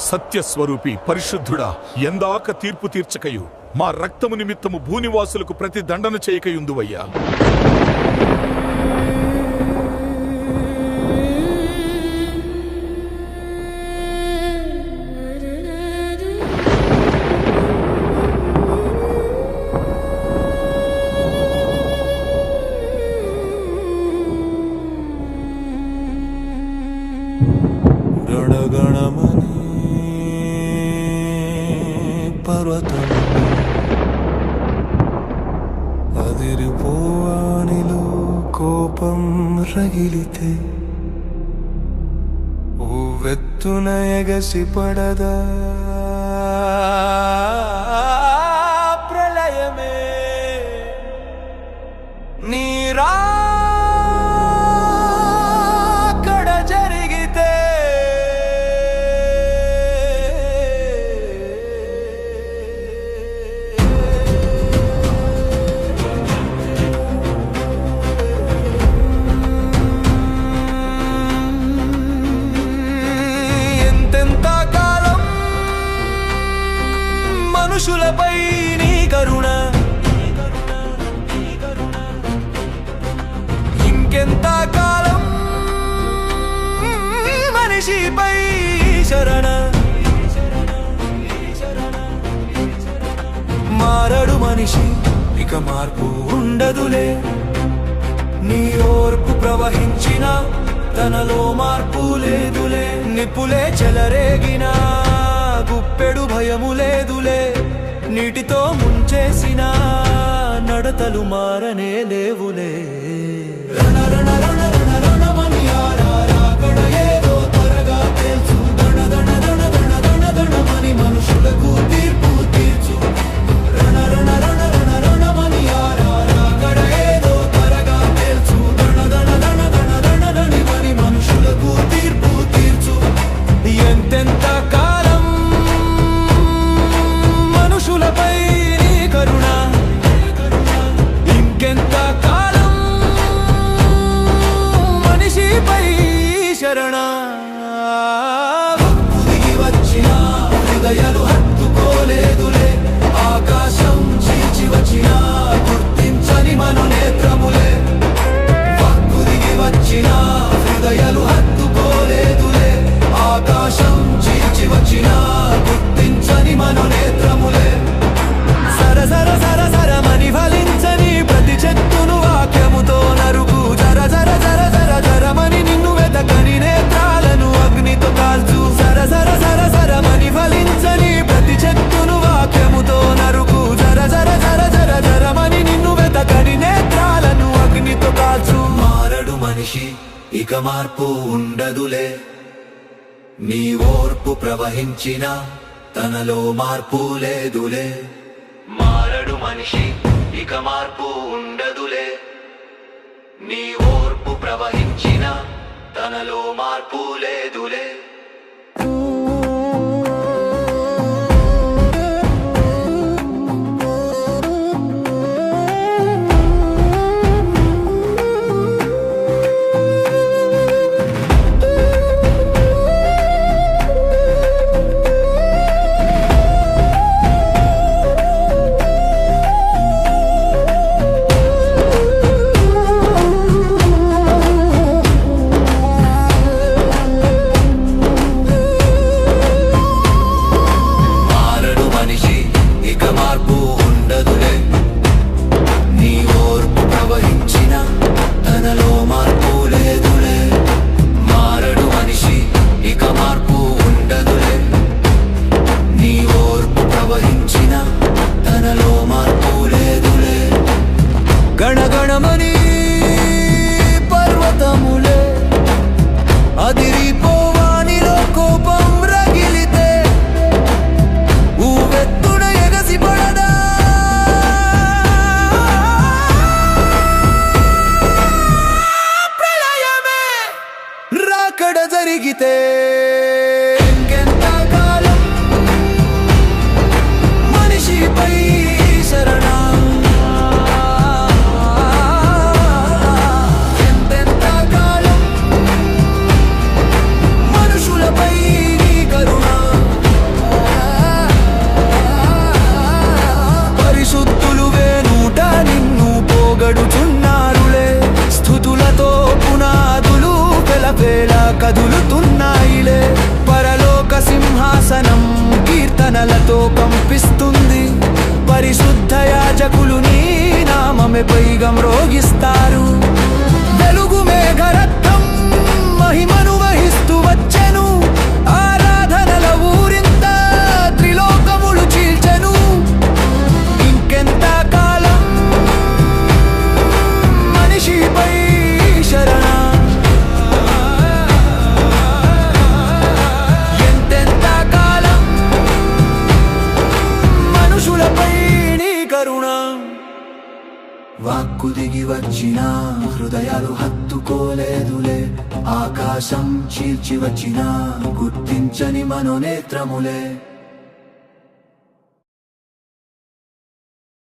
సత్యస్వరూపి పరిశుద్ధుడా, ఎందాక తీర్పు తీర్చకయు మా రక్తము నిమిత్తము భూనివాసులకు ప్రతి దండన చేయకయుందువయ్యా. రణగణమని పర్వతం అదిరిపోవానిలో కోపం రగిలితే ఉవ్వెత్తున ఎగసి పడదా ప్రళయమే నీరా మనుషులపై నీ కరుణ ఇంకెంత కాలం మనిషిపై శరణ మారడు మనిషి ఇక మార్పు ఉండదులే నీ ఓర్పు ప్రవహించిన తనలో మార్పు లేదులే నిప్పులే చెలరేగిన గుప్పెడు భయము లేదులే నీటితో ముంచేసిన నడతలు మారనే లేవులే రణ రణ రణ రణ రణమని ఆరారాకడ ఏదో త్వరగా తెలుసు దణ దణ దణ దణ దణ దణమని మనుషులకు తీర్పు తీర్చు రణ రణ రణ రణ రణమని ఆరారాకడ ఏదో త్వరగా తెలుసు దణ దణ దణ దణ దణ దణమని మనుషులకు తీర్పు తీర్చు ఎంతెంత కాలం మనుషులపై నీ కరుణ ఇంకెంత కాలం మనిషిపై శరణ దిగి వచ్చిన హృదయాలు హత్తుకోలేదులే ఆకాశం చీల్చి వచ్చిన గుర్తించని మను నేత్రములే వక్కు దిగి వచ్చిన హృదయాలు హత్తుకోలేదులే ఆకాశం చీల్చి వచ్చిన గుర్తించని మను నేత్రములే సర సర సర సరమని ఫలించని ప్రతి చెట్టును వాక్యముతో నరుకు జర జర జర జర జరమని నిన్ను వెతకని నేత్రాలను అగ్నితో కాల్చు సర సర సర సరమని ఫలించని ప్రతి చెట్టును వాక్యముతో నరుకు జర జర జర జర జరమని నిన్ను వెతకని నేత్రాలను అగ్నితో కాల్చు మారడు మనిషి ఇక మార్పు ఉండదులే నీ ఓర్పు ప్రవహించిన తనలో మార్పు లేదులే మారడు మనిషి ఇక మార్పు ఉండదులే నీ ఓర్పు ప్రవహించిన తనలో మార్పు లేదులే వక్కు దిగి వచ్చిన హృదయాలు హత్తుకోలేదులే ఆకాశం చీల్చి వచ్చిన గుర్తించని మనోనేత్రములే